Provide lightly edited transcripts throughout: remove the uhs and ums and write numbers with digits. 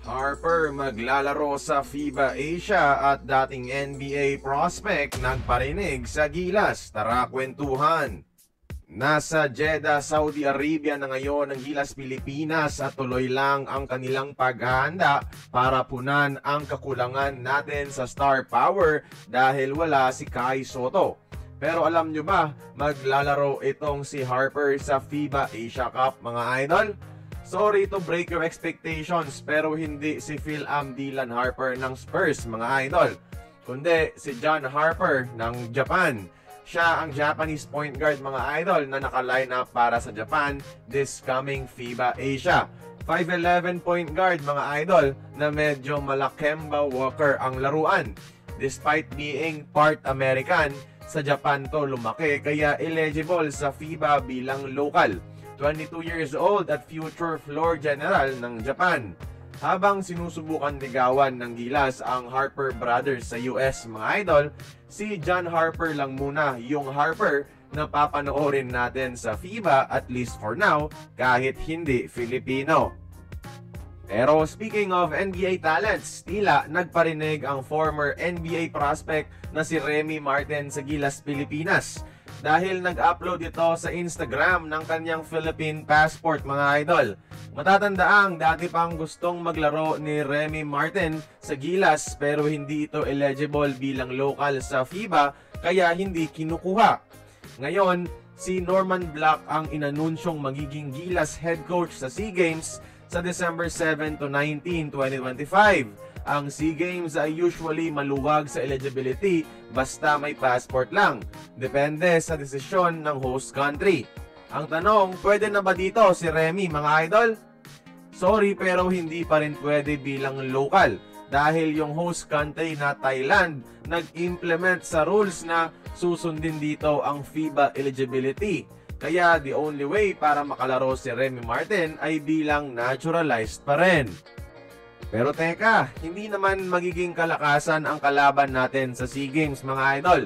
Harper maglalaro sa FIBA Asia at dating NBA prospect nagparinig sa Gilas. Tara kwentuhan! Nasa Jeddah, Saudi Arabia na ngayon ang Gilas Pilipinas at tuloy lang ang kanilang paghahanda para punan ang kakulangan natin sa star power dahil wala si Kai Sotto. Pero alam nyo ba, maglalaro itong si Harper sa FIBA Asia Cup mga idol? Sorry to break your expectations, pero hindi si Phil-Am Dylan Harper ng Spurs mga idol, kundi si John Harper ng Japan. Siya ang Japanese point guard mga idol na naka-line up para sa Japan this coming FIBA Asia. 5'11 point guard mga idol na medyo malakemba Walker ang laruan. Despite being part American, sa Japan to lumaki kaya eligible sa FIBA bilang local. 22 years old at future floor general ng Japan. Habang sinusubukan ligawan ng Gilas ang Harper brothers sa US mga idol, si John Harper lang muna yung Harper na papanoorin natin sa FIBA at least for now kahit hindi Filipino. Pero speaking of NBA talents, tila nagparinig ang former NBA prospect na si Remy Martin sa Gilas Pilipinas dahil nag-upload ito sa Instagram ng kanyang Philippine passport mga idol. Matatandaang dati pang gustong maglaro ni Remy Martin sa Gilas pero hindi ito eligible bilang local sa FIBA kaya hindi kinukuha. Ngayon, si Norman Black ang inanunsyong magiging Gilas head coach sa SEA Games sa December 7 to 19, 2025. Ang SEA Games ay usually maluwag sa eligibility basta may passport lang. Depende sa desisyon ng host country. Ang tanong, pwede na ba dito si Remy mga idol? Sorry pero hindi pa rin pwede bilang local dahil yung host country na Thailand nag-implement sa rules na susundin dito ang FIBA eligibility. Kaya the only way para makalaro si Remy Martin ay bilang naturalized pa rin. Pero teka, hindi naman magiging kalakasan ang kalaban natin sa SEA Games mga idol.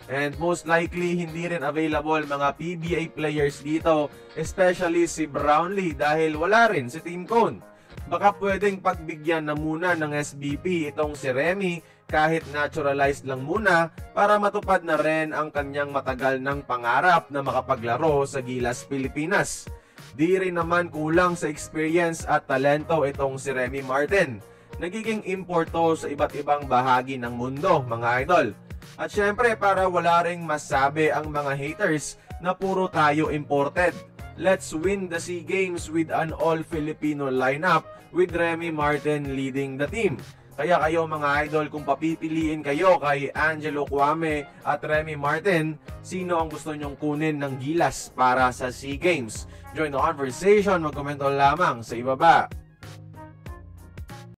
And most likely hindi rin available mga PBA players dito, especially si Brownlee dahil wala rin si Team Cone. Baka pwedeng pagbigyan na muna ng SBP itong si Remy kahit naturalized lang muna para matupad na rin ang kanyang matagal ng pangarap na makapaglaro sa Gilas Pilipinas. Di rin naman kulang sa experience at talento itong si Remy Martin. Nagiging import to sa iba't ibang bahagi ng mundo mga idol. At syempre para wala ring masabi ang mga haters na puro tayo imported. Let's win the SEA Games with an all-Filipino lineup with Remy Martin leading the team. Kaya kayo mga idol, kung papipiliin kayo kay Angelo Kwame at Remy Martin, sino ang gusto nyong kunin ng Gilas para sa SEA Games? Join the conversation, magkomento lamang sa ibaba.